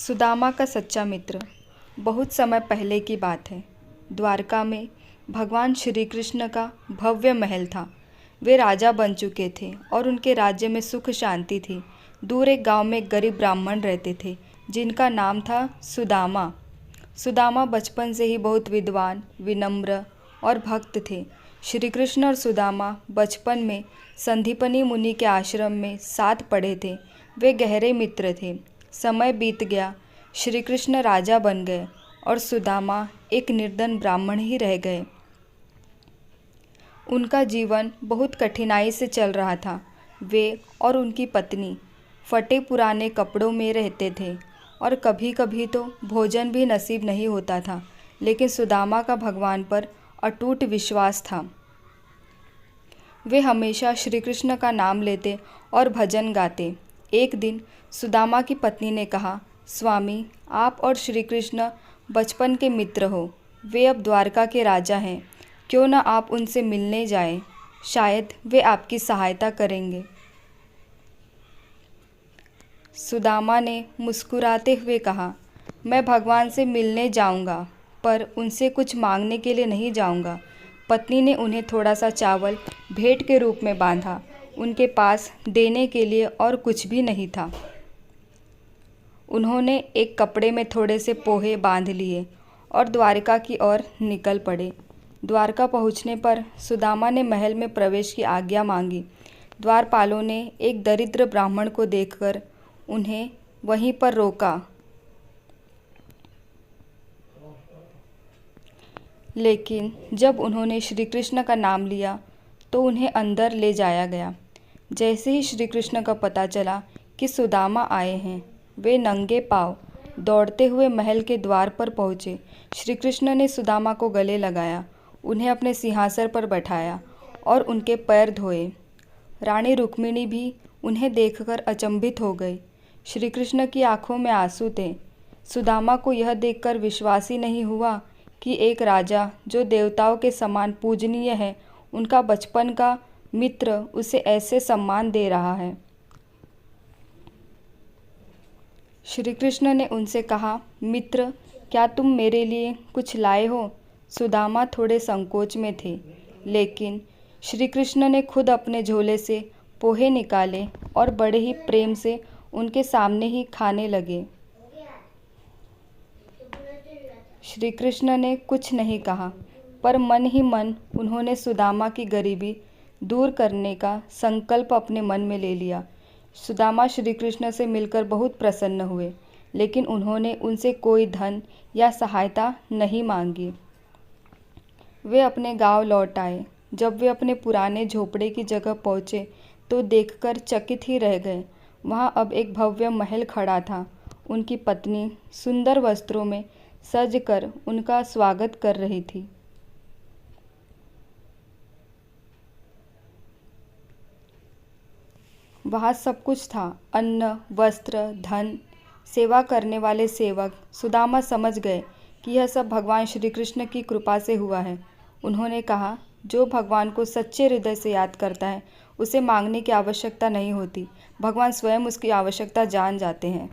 सुदामा का सच्चा मित्र। बहुत समय पहले की बात है। द्वारका में भगवान श्री कृष्ण का भव्य महल था। वे राजा बन चुके थे और उनके राज्य में सुख शांति थी। दूर एक गांव में एक गरीब ब्राह्मण रहते थे जिनका नाम था सुदामा। सुदामा बचपन से ही बहुत विद्वान, विनम्र और भक्त थे। श्री कृष्ण और सुदामा बचपन में संदीपनी मुनि के आश्रम में साथ पढ़े थे। वे गहरे मित्र थे। समय बीत गया, श्री कृष्ण राजा बन गए और सुदामा एक निर्धन ब्राह्मण ही रह गए। उनका जीवन बहुत कठिनाई से चल रहा था। वे और उनकी पत्नी फटे पुराने कपड़ों में रहते थे और कभी कभी तो भोजन भी नसीब नहीं होता था। लेकिन सुदामा का भगवान पर अटूट विश्वास था। वे हमेशा श्री कृष्ण का नाम लेते और भजन गाते। एक दिन सुदामा की पत्नी ने कहा, स्वामी, आप और श्री कृष्ण बचपन के मित्र हो। वे अब द्वारका के राजा हैं। क्यों न आप उनसे मिलने जाएं? शायद वे आपकी सहायता करेंगे। सुदामा ने मुस्कुराते हुए कहा, मैं भगवान से मिलने जाऊंगा, पर उनसे कुछ मांगने के लिए नहीं जाऊंगा। पत्नी ने उन्हें थोड़ा सा चावल भेंट के रूप में बांधा। उनके पास देने के लिए और कुछ भी नहीं था। उन्होंने एक कपड़े में थोड़े से पोहे बांध लिए और द्वारका की ओर निकल पड़े। द्वारका पहुंचने पर सुदामा ने महल में प्रवेश की आज्ञा मांगी। द्वारपालों ने एक दरिद्र ब्राह्मण को देखकर उन्हें वहीं पर रोका, लेकिन जब उन्होंने श्री कृष्ण का नाम लिया तो उन्हें अंदर ले जाया गया। जैसे ही श्री कृष्ण का पता चला कि सुदामा आए हैं, वे नंगे पांव दौड़ते हुए महल के द्वार पर पहुँचे। श्री कृष्ण ने सुदामा को गले लगाया, उन्हें अपने सिंहासन पर बैठाया और उनके पैर धोए। रानी रुक्मिणी भी उन्हें देखकर अचंभित हो गई। श्री कृष्ण की आंखों में आंसू थे। सुदामा को यह देखकर विश्वास ही नहीं हुआ कि एक राजा जो देवताओं के समान पूजनीय है, उनका बचपन का मित्र उसे ऐसे सम्मान दे रहा है। श्री कृष्ण ने उनसे कहा, मित्र, क्या तुम मेरे लिए कुछ लाए हो? सुदामा थोड़े संकोच में थे, लेकिन श्री कृष्ण ने खुद अपने झोले से पोहे निकाले और बड़े ही प्रेम से उनके सामने ही खाने लगे। श्री कृष्ण ने कुछ नहीं कहा, पर मन ही मन उन्होंने सुदामा की गरीबी दूर करने का संकल्प अपने मन में ले लिया। सुदामा श्री कृष्ण से मिलकर बहुत प्रसन्न हुए, लेकिन उन्होंने उनसे कोई धन या सहायता नहीं मांगी। वे अपने गांव लौट आए। जब वे अपने पुराने झोपड़े की जगह पहुँचे तो देखकर चकित ही रह गए। वहाँ अब एक भव्य महल खड़ा था। उनकी पत्नी सुंदर वस्त्रों में सजकर उनका स्वागत कर रही थी। वहाँ सब कुछ था, अन्न, वस्त्र, धन, सेवा करने वाले सेवक। सुदामा समझ गए कि यह सब भगवान श्री कृष्ण की कृपा से हुआ है। उन्होंने कहा, जो भगवान को सच्चे हृदय से याद करता है, उसे मांगने की आवश्यकता नहीं होती। भगवान स्वयं उसकी आवश्यकता जान जाते हैं।